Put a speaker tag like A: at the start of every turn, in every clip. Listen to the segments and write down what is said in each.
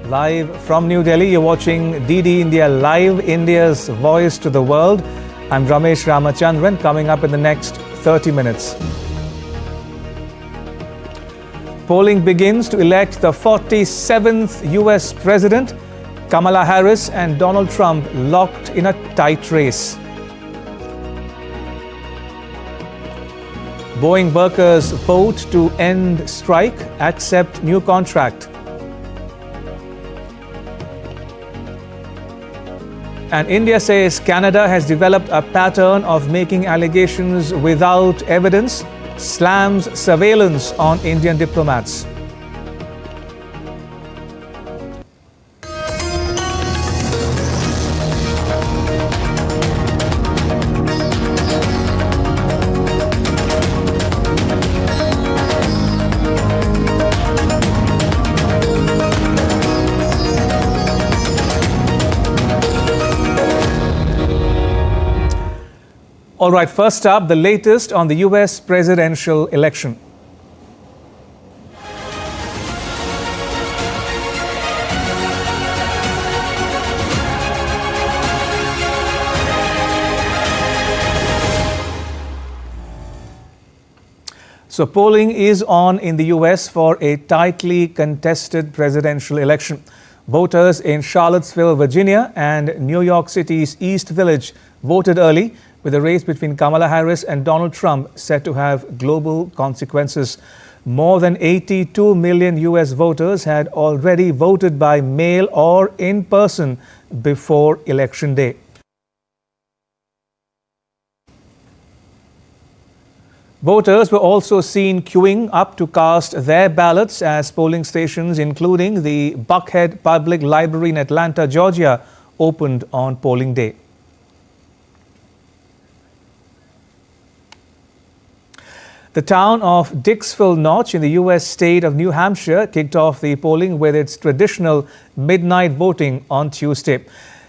A: Live from New Delhi, you're watching DD India Live, India's voice to the world. I'm Ramesh Ramachandran. Coming up in the next 30 minutes. Polling begins to elect the 47th US President. Kamala Harris and Donald Trump locked in a tight race. Boeing workers vote to end strike, accept new contract. And India says Canada has developed a pattern of making allegations without evidence, slams surveillance on Indian diplomats. All right, first up, the latest on the US presidential election. So polling is on in the US for a tightly contested presidential election. Voters in Charlottesville, Virginia and New York City's East Village voted early, with the race between Kamala Harris and Donald Trump set to have global consequences. More than 82 million US voters had already voted by mail or in person before Election Day. Voters were also seen queuing up to cast their ballots as polling stations, including the Buckhead Public Library in Atlanta, Georgia, opened on polling day. The town of Dixville Notch in the US state of New Hampshire kicked off the polling with its traditional midnight voting on Tuesday.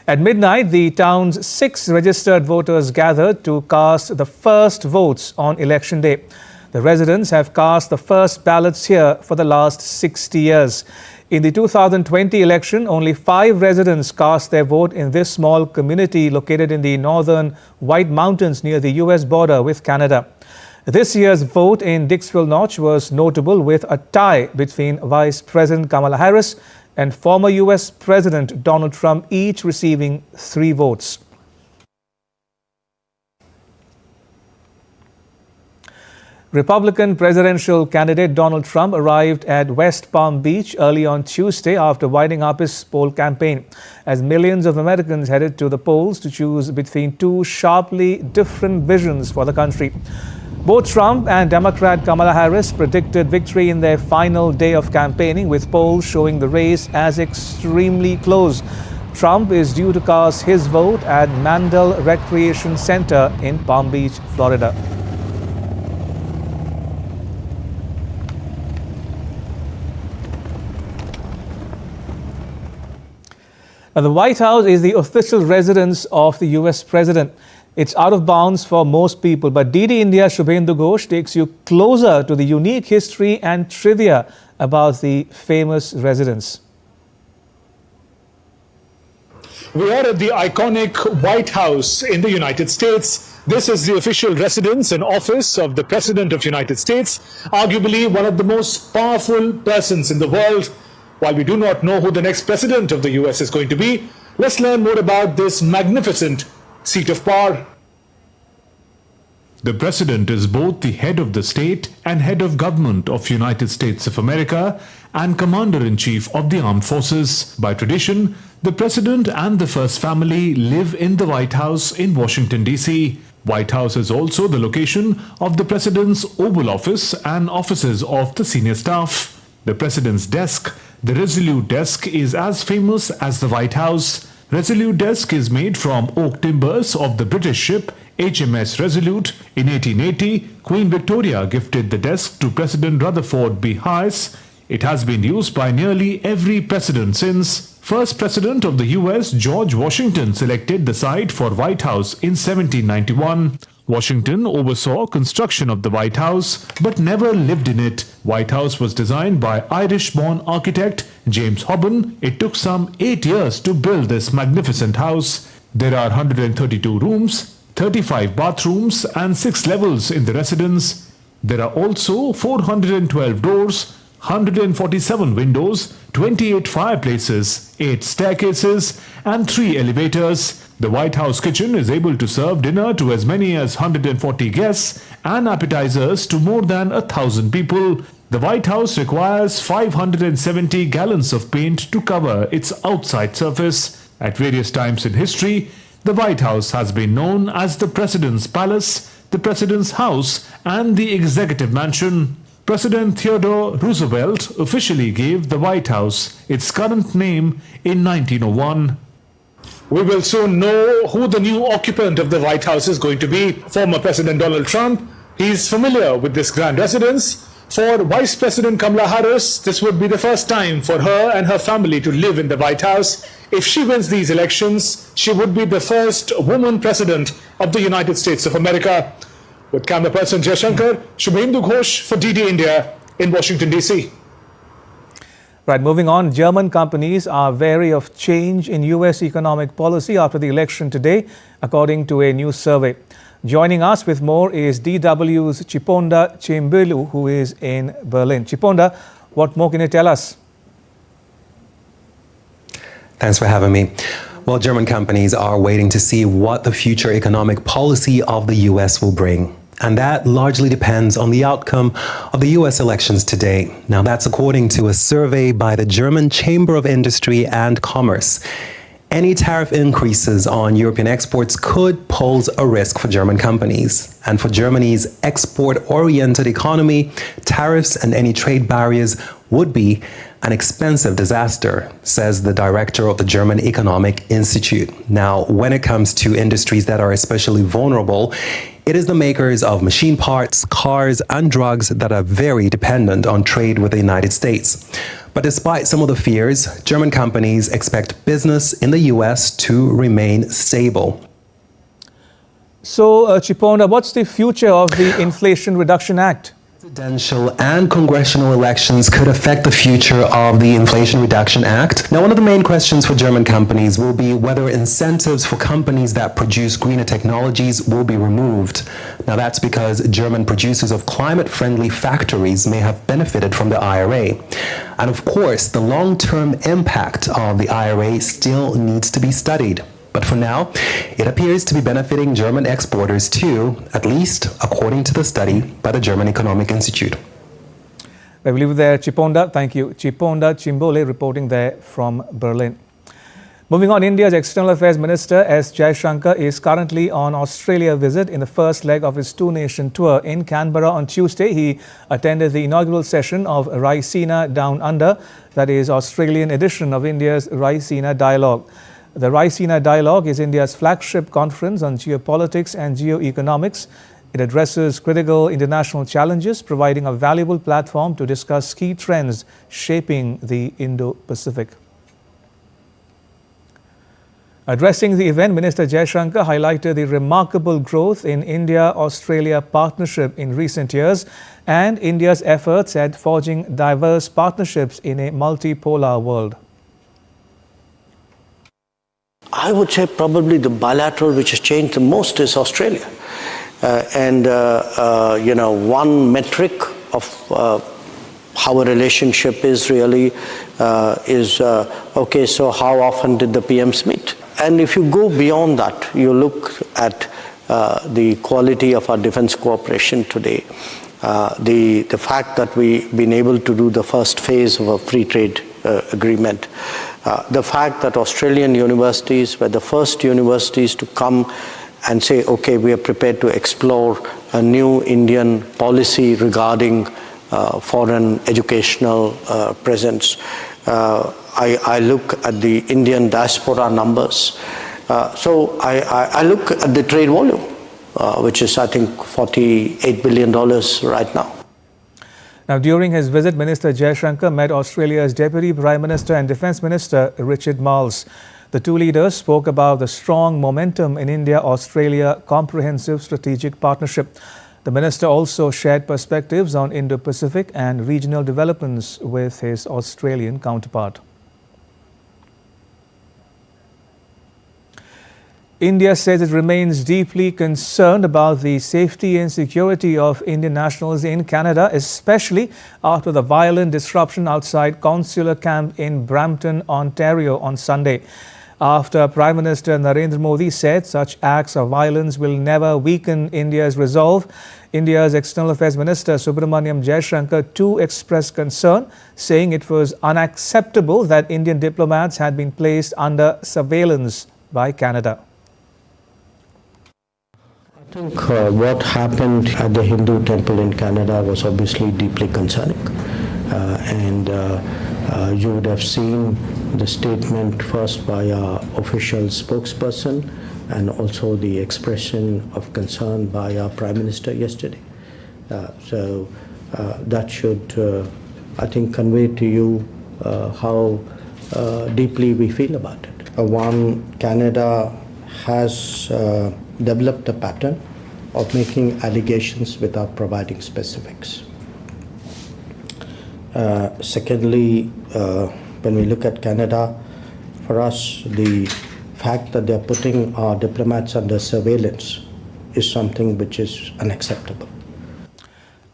A: At midnight, the town's 6 registered voters gathered to cast the first votes on Election Day. The residents have cast the first ballots here for the last 60 years. In the 2020 election, only 5 residents cast their vote in this small community located in the northern White Mountains near the US border with Canada. This year's vote in Dixville Notch was notable, with a tie between Vice President Kamala Harris and former US President Donald Trump, each receiving 3 votes. Republican presidential candidate Donald Trump arrived at West Palm Beach early on Tuesday after winding up his poll campaign, as millions of Americans headed to the polls to choose between 2 sharply different visions for the country. Both Trump and Democrat Kamala Harris predicted victory in their final day of campaigning, with polls showing the race as extremely close. Trump is due to cast his vote at Mandel Recreation Center in Palm Beach, Florida. Now, the White House is the official residence of the US president. It's out of bounds for most people, but DD India Shubhendu Ghosh takes you closer to the unique history and trivia about the famous residence.
B: We are at the iconic White House in the United States. This is the official residence and office of the President of the United States, arguably one of the most powerful persons in the world. While we do not know who the next president of the US is going to be, let's learn more about this magnificent seat of power.
C: The President is both the head of the state and head of government of United States of America and Commander-in-Chief of the Armed Forces. By tradition, the President and the First Family live in the White House in Washington, D.C. White House is also the location of the President's Oval Office and offices of the senior staff. The President's desk, the Resolute Desk, is as famous as the White House. Resolute Desk is made from oak timbers of the British ship HMS Resolute. In 1880, Queen Victoria gifted the desk to President Rutherford B. Hayes. It has been used by nearly every president since. First President of the US, George Washington, selected the site for White House in 1791. Washington oversaw construction of the White House but never lived in it. White House was designed by Irish-born architect James Hobben. It took some 8 years to build this magnificent house. There are 132 rooms, 35 bathrooms and 6 levels in the residence. There are also 412 doors, 147 windows, 28 fireplaces, 8 staircases and 3 elevators. The White House kitchen is able to serve dinner to as many as 140 guests and appetizers to more than 1,000 people. The White House requires 570 gallons of paint to cover its outside surface. At various times in history, the White House has been known as the President's Palace, the President's House and the Executive Mansion. President Theodore Roosevelt officially gave the White House its current name in 1901.
B: We will soon know who the new occupant of the White House is going to be. Former President Donald Trump, he's familiar with this grand residence. For Vice President Kamala Harris, this would be the first time for her and her family to live in the White House. If she wins these elections, she would be the first woman president of the United States of America. With camera person Jay Shankar, Shubhendu Ghosh for DD India in Washington, D.C.
A: Right, moving on, German companies are wary of change in U.S. economic policy after the election today, according to a new survey. Joining us with more is DW's Chiponda Chimbulu, who is in Berlin. Chiponda, what more can you tell us?
D: Thanks for having me. Well, German companies are waiting to see what the future economic policy of the U.S. will bring. And that largely depends on the outcome of the U.S. elections today. Now, that's according to a survey by the German Chamber of Industry and Commerce. Any tariff increases on European exports could pose a risk for German companies. And for Germany's export-oriented economy, tariffs and any trade barriers would be an expensive disaster, says the director of the German Economic Institute. Now, when it comes to industries that are especially vulnerable, it is the makers of machine parts, cars, and drugs that are very dependent on trade with the United States. But despite some of the fears, German companies expect business in the U.S. to remain stable.
A: So, Chiponda, what's the future of the Inflation Reduction Act?
D: Presidential and congressional elections could affect the future of the Inflation Reduction Act. Now, one of the main questions for German companies will be whether incentives for companies that produce greener technologies will be removed. Now, that's because German producers of climate-friendly factories may have benefited from the IRA. And of course, the long-term impact of the IRA still needs to be studied. But for now, it appears to be benefiting German exporters too, at least according to the study by the German Economic Institute.
A: I will leave it there, Chiponda. Thank you. Chiponda Chimbole reporting there from Berlin. Moving on, India's External Affairs Minister S. Jaishankar is currently on Australia visit in the first leg of his two-nation tour. In Canberra on Tuesday, he attended the inaugural session of Raisina Down Under, that is Australian edition of India's Raisina Dialogue. The Raisina Dialogue is India's flagship conference on geopolitics and geoeconomics. It addresses critical international challenges, providing a valuable platform to discuss key trends shaping the Indo-Pacific. Addressing the event, Minister Jaishankar highlighted the remarkable growth in India-Australia partnership in recent years and India's efforts at forging diverse partnerships in a multipolar world.
E: I would say probably the bilateral which has changed the most is Australia. One metric of how a relationship is really okay, so how often did the PMs meet? And if you go beyond that, you look at the quality of our defense cooperation today, the fact that we've been able to do the first phase of a free trade agreement, the fact that Australian universities were the first universities to come and say, okay, we are prepared to explore a new Indian policy regarding foreign educational presence. I look at the Indian diaspora numbers. So I look at the trade volume, which is, I think, $48 billion right now.
A: Now, during his visit, Minister Jaishankar met Australia's Deputy Prime Minister and Defence Minister Richard Marles. The two leaders spoke about the strong momentum in India-Australia Comprehensive Strategic Partnership. The minister also shared perspectives on Indo-Pacific and regional developments with his Australian counterpart. India says it remains deeply concerned about the safety and security of Indian nationals in Canada, especially after the violent disruption outside consular camp in Brampton, Ontario on Sunday. After Prime Minister Narendra Modi said such acts of violence will never weaken India's resolve, India's External Affairs Minister Subramaniam Jaishankar too expressed concern, saying it was unacceptable that Indian diplomats had been placed under surveillance by Canada.
E: I think what happened at the Hindu temple in Canada was obviously deeply concerning. You would have seen the statement first by our official spokesperson and also the expression of concern by our Prime Minister yesterday. That should, I think, convey to you how deeply we feel about it. Canada has developed a pattern of making allegations without providing specifics. Secondly, when we look at Canada, for us, the fact that they're putting our diplomats under surveillance is something which is unacceptable.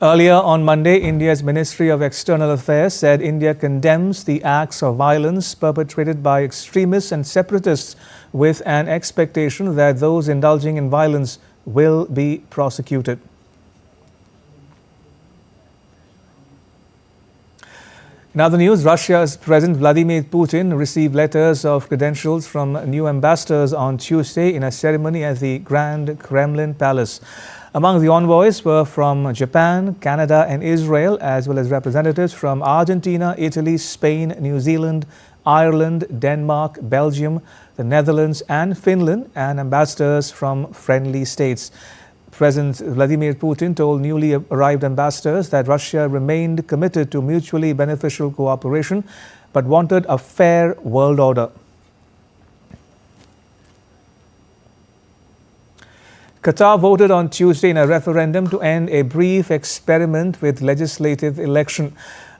A: Earlier on Monday, India's Ministry of External Affairs said India condemns the acts of violence perpetrated by extremists and separatists with an expectation that those indulging in violence will be prosecuted. In other news, Russia's President Vladimir Putin received letters of credentials from new ambassadors on Tuesday in a ceremony at the Grand Kremlin Palace. Among the envoys were from Japan, Canada and Israel, as well as representatives from Argentina, Italy, Spain, New Zealand, Ireland, Denmark, Belgium, the Netherlands and Finland, and ambassadors from friendly states. President Vladimir Putin told newly arrived ambassadors that Russia remained committed to mutually beneficial cooperation, but wanted a fair world order. Qatar voted on Tuesday in a referendum to end a brief experiment with legislative election.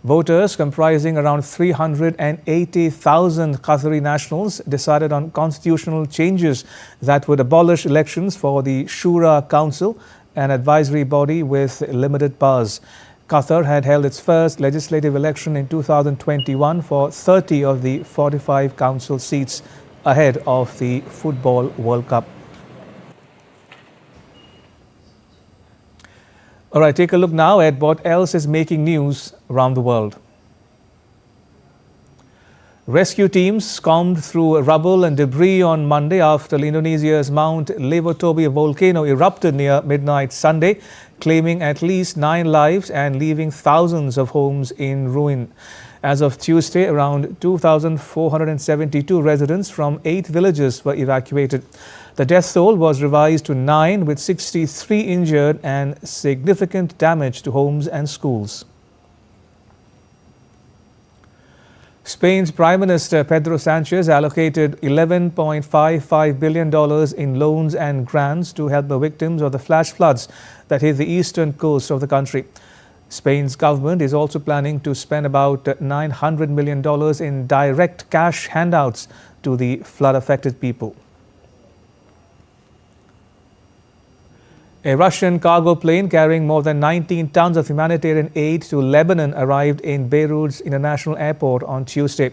A: Voters comprising around 380,000 Qatari nationals decided on constitutional changes that would abolish elections for the Shura Council, an advisory body with limited powers. Qatar had held its first legislative election in 2021 for 30 of the 45 council seats ahead of the Football World Cup. All right, take a look now at what else is making news around the world. Rescue teams combed through rubble and debris on Monday after Indonesia's Mount Lebanon volcano erupted near midnight Sunday, claiming at least 9 lives and leaving thousands of homes in ruin. As of Tuesday, around 2,472 residents from 8 villages were evacuated. The death toll was revised to 9, with 63 injured and significant damage to homes and schools. Spain's Prime Minister Pedro Sanchez allocated $11.55 billion in loans and grants to help the victims of the flash floods that hit the eastern coast of the country. Spain's government is also planning to spend about $900 million in direct cash handouts to the flood-affected people. A Russian cargo plane carrying more than 19 tons of humanitarian aid to Lebanon arrived in Beirut's international airport on Tuesday.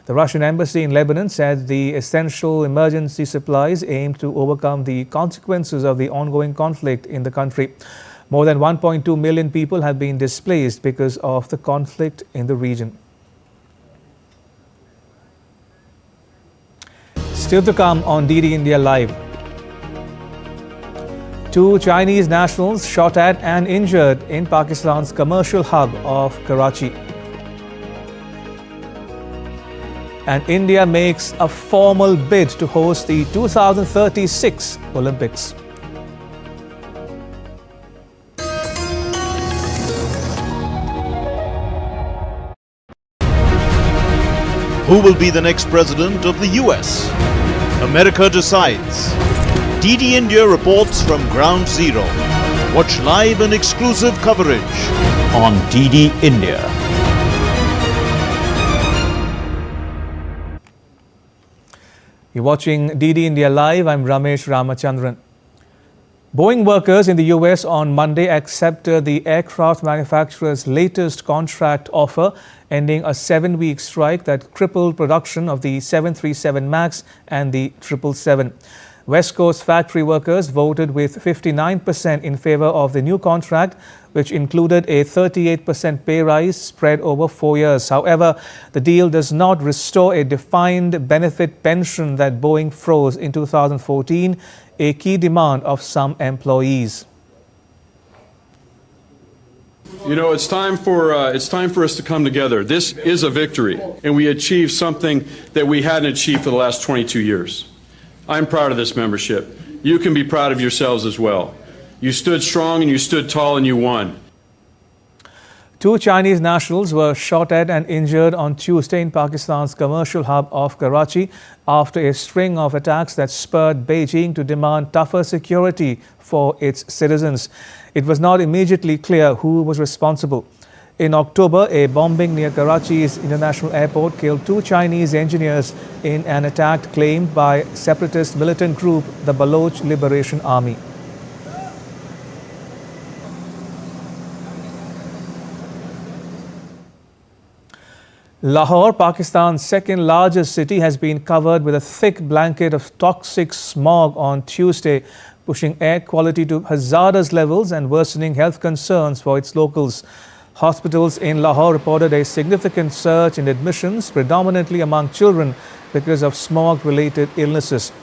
A: The Russian embassy in Lebanon said the essential emergency supplies aimed to overcome the consequences of the ongoing conflict in the country. More than 1.2 million people have been displaced because of the conflict in the region. Still to come on DD India Live. 2 Chinese nationals shot at and injured in Pakistan's commercial hub of Karachi. And India makes a formal bid to host the 2036 Olympics.
F: Who will be the next president of the US? America decides. DD India reports from Ground Zero. Watch live and exclusive coverage on DD India.
A: You're watching DD India Live. I'm Ramesh Ramachandran. Boeing workers in the US on Monday accepted the aircraft manufacturer's latest contract offer, ending a 7-week strike that crippled production of the 737 MAX and the 777. West Coast factory workers voted with 59% in favor of the new contract, which included a 38% pay rise spread over 4 years. However, the deal does not restore a defined benefit pension that Boeing froze in 2014, a key demand of some employees.
G: You know, it's time for us to come together. This is a victory, and we achieved something that we hadn't achieved for the last 22 years. I'm proud of this membership. You can be proud of yourselves as well. You stood strong and you stood tall and you won.
A: 2 Chinese nationals were shot at and injured on Tuesday in Pakistan's commercial hub of Karachi after a string of attacks that spurred Beijing to demand tougher security for its citizens. It was not immediately clear who was responsible. In October, a bombing near Karachi's international airport killed 2 Chinese engineers in an attack claimed by separatist militant group, the Baloch Liberation Army. Lahore, Pakistan's second largest city, has been covered with a thick blanket of toxic smog on Tuesday, pushing air quality to hazardous levels and worsening health concerns for its locals. Hospitals in Lahore reported a significant surge in admissions, predominantly among children, because of smog-related illnesses.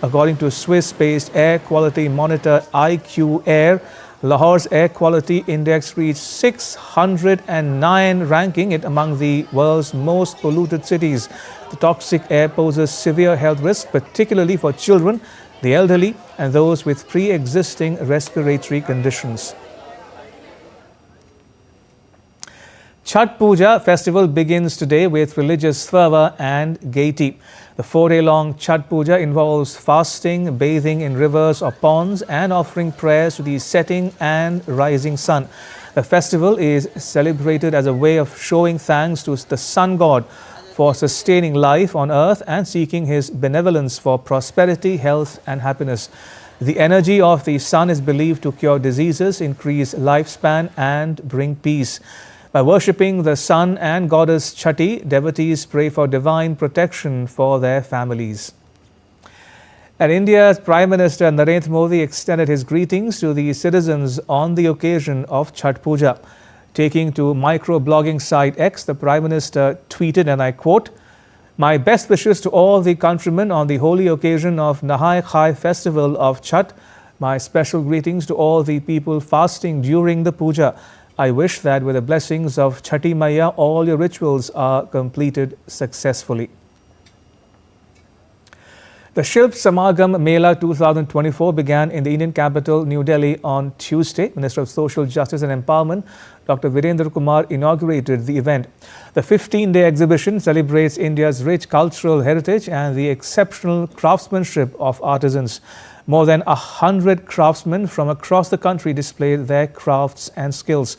A: According to Swiss-based air quality monitor IQ Air, Lahore's air quality index reached 609, ranking it among the world's most polluted cities. The toxic air poses severe health risks, particularly for children, the elderly, and those with pre-existing respiratory conditions. Chhath Puja festival begins today with religious fervor and gaiety. The 4-day-long Chhath Puja involves fasting, bathing in rivers or ponds, and offering prayers to the setting and rising sun. The festival is celebrated as a way of showing thanks to the sun god for sustaining life on earth and seeking his benevolence for prosperity, health, and happiness. The energy of the sun is believed to cure diseases, increase lifespan, and bring peace. By worshipping the sun and goddess Chhati, devotees pray for divine protection for their families. And India's Prime Minister Narendra Modi extended his greetings to the citizens on the occasion of Chhath Puja. Taking to micro-blogging site X, the Prime Minister tweeted, and I quote, "My best wishes to all the countrymen on the holy occasion of Nahai Khai festival of Chhath. My special greetings to all the people fasting during the puja. I wish that with the blessings of Chhati Maiya, all your rituals are completed successfully." The Shilp Samagam Mela 2024 began in the Indian capital, New Delhi, on Tuesday. Minister of Social Justice and Empowerment, Dr. Virendra Kumar, inaugurated the event. The 15-day exhibition celebrates India's rich cultural heritage and the exceptional craftsmanship of artisans. More than 100 craftsmen from across the country displayed their crafts and skills.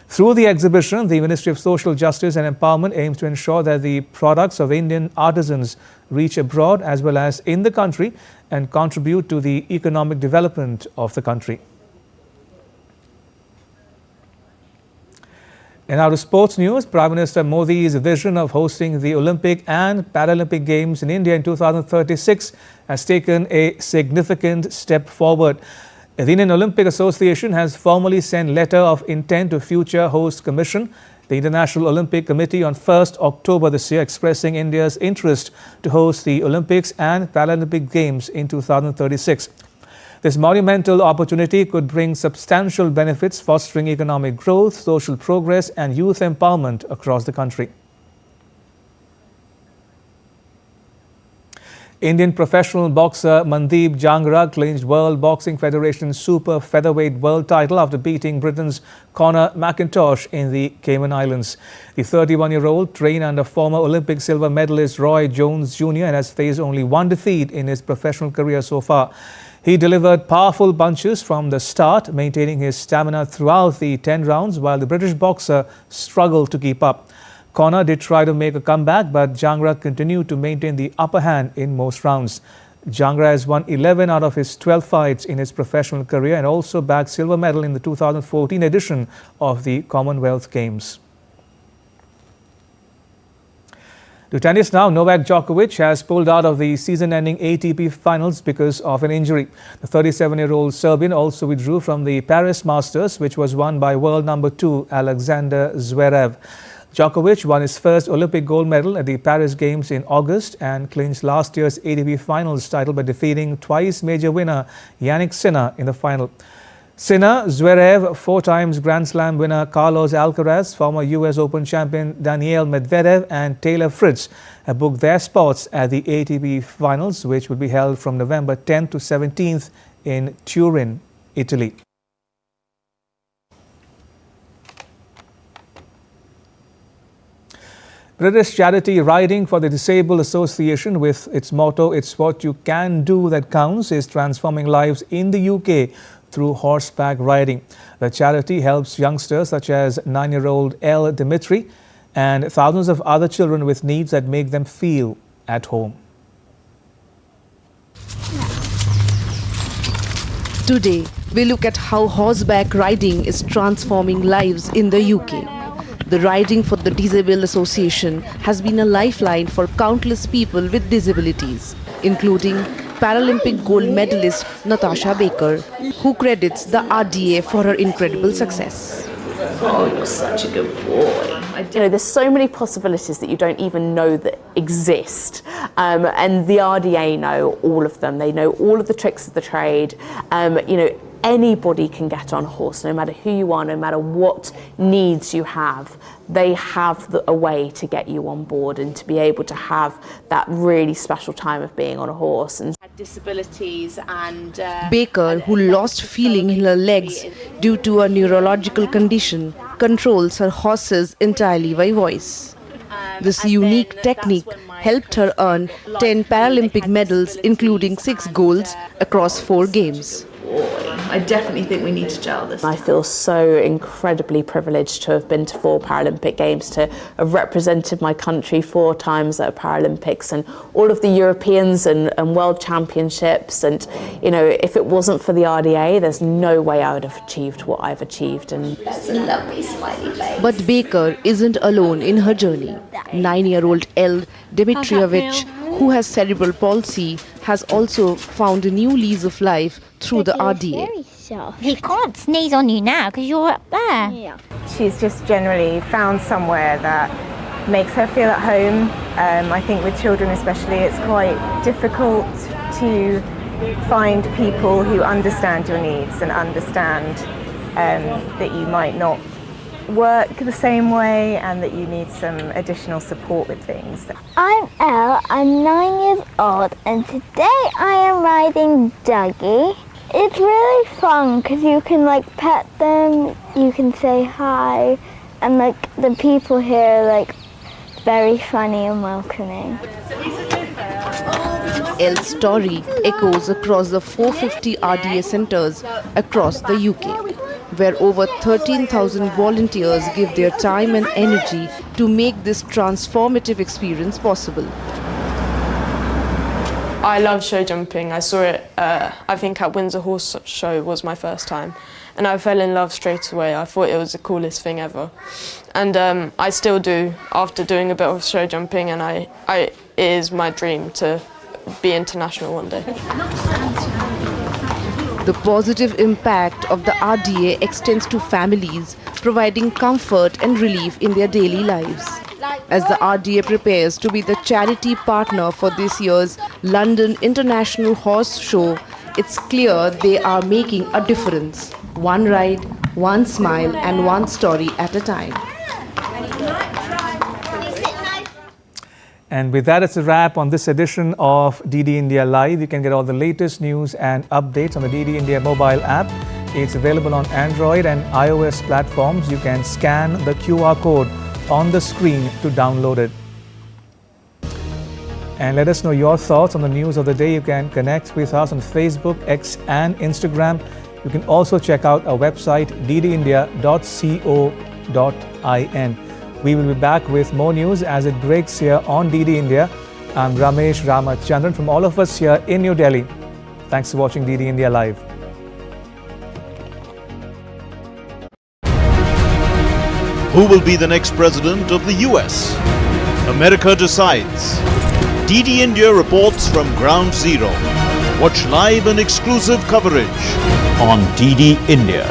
A: Through the exhibition, the Ministry of Social Justice and Empowerment aims to ensure that the products of Indian artisans reach abroad as well as in the country and contribute to the economic development of the country. And now to sports news. Prime Minister Modi's vision of hosting the Olympic and Paralympic Games in India in 2036 has taken a significant step forward. The Indian Olympic Association has formally sent letter of intent to future host commission, the International Olympic Committee, on 1st October this year, expressing India's interest to host the Olympics and Paralympic Games in 2036. This monumental opportunity could bring substantial benefits, fostering economic growth, social progress, and youth empowerment across the country. Indian professional boxer Mandeep Jangra clinched World Boxing Federation Super Featherweight World title after beating Britain's Conor McIntosh in the Cayman Islands. The 31-year-old trained under former Olympic silver medalist Roy Jones Jr. and has faced only one defeat in his professional career so far. He delivered powerful punches from the start, maintaining his stamina throughout the 10 rounds, while the British boxer struggled to keep up. Conor did try to make a comeback, but Jangra continued to maintain the upper hand in most rounds. Jangra has won 11 out of his 12 fights in his professional career and also bagged silver medal in the 2014 edition of the Commonwealth Games. To tennis now, Novak Djokovic has pulled out of the season-ending ATP finals because of an injury. The 37-year-old Serbian also withdrew from the Paris Masters, which was won by world number 2 Alexander Zverev. Djokovic won his first Olympic gold medal at the Paris Games in August and clinched last year's ATP finals title by defeating twice major winner Jannik Sinner in the final. Sinner, Zverev, 4 times Grand Slam winner Carlos Alcaraz, former US Open champion Daniil Medvedev and Taylor Fritz have booked their spots at the ATP finals, which will be held from November 10th to 17th in Turin, Italy. British charity Riding for the Disabled Association, with its motto "It's what you can do that counts," is transforming lives in the UK through horseback riding. The charity helps youngsters such as 9-year-old Elle Dimitri and thousands of other children with needs that make them feel at home.
H: Today, we look at how horseback riding is transforming lives in the UK. The Riding for the Disabled Association has been a lifeline for countless people with disabilities, including Paralympic gold medalist Natasha Baker, who credits the RDA for her incredible success.
I: Oh, you're such a good boy. You know, there's so many possibilities that you don't even know that exist. And the RDA know all of them. They know all of the tricks of the trade. You know, anybody can get on a horse, no matter who you are, no matter what needs you have. They have a way to get you on board and to be able to have that really special time of being on a horse. And disabilities and
H: Baker, who lost feeling in her legs due to a neurological condition, controls her horses entirely by voice. This unique technique helped her earn 10 Paralympic medals, including 6 golds across 4 games.
I: I definitely think we need to gel this. I feel so incredibly privileged to have been to 4 Paralympic Games, to have represented my country 4 times at Paralympics and all of the Europeans and World Championships. And, you know, if it wasn't for the RDA, there's no way I would have achieved what I've achieved. And that's a lovely smiley face.
H: But Baker isn't alone in her journey. 9-year-old Elle Dimitrievich, who has cerebral palsy, has also found a new lease of life through the RDA.
J: He can't sneeze on you now because you're up there.
K: Yeah. She's just generally found somewhere that makes her feel at home. I think with children especially, it's quite difficult to find people who understand your needs and understand that you might not work the same way and that you need some additional support with things.
J: I'm Elle, I'm 9 years old, and today I am riding Dougie. It's really fun because you can like pet them, you can say hi, and like the people here are like very funny and welcoming.
H: Elle's story echoes across the 450 RDA centres across the UK, where over 13,000 volunteers give their time and energy to make this transformative experience possible.
L: I love show jumping. I saw it, I think at Windsor Horse Show was my first time. And I fell in love straight away. I thought it was the coolest thing ever. And I still do after doing a bit of show jumping, and it is my dream to be international one day.
H: The positive impact of the RDA extends to families, providing comfort and relief in their daily lives. As the RDA prepares to be the charity partner for this year's London International Horse Show, it's clear they are making a difference. One ride, one smile, and one story at a time.
A: And with that, it's a wrap on this edition of DD India Live. You can get all the latest news and updates on the DD India mobile app. It's available on Android and iOS platforms. You can scan the QR code on the screen to download it. And let us know your thoughts on the news of the day. You can connect with us on Facebook, X and Instagram. You can also check out our website ddindia.co.in. We will be back with more news as it breaks here on DD India. I'm Ramesh Ramachandran from all of us here in New Delhi. Thanks for watching DD India Live.
F: Who will be the next president of the US? America decides. DD India reports from Ground Zero. Watch live and exclusive coverage on DD India.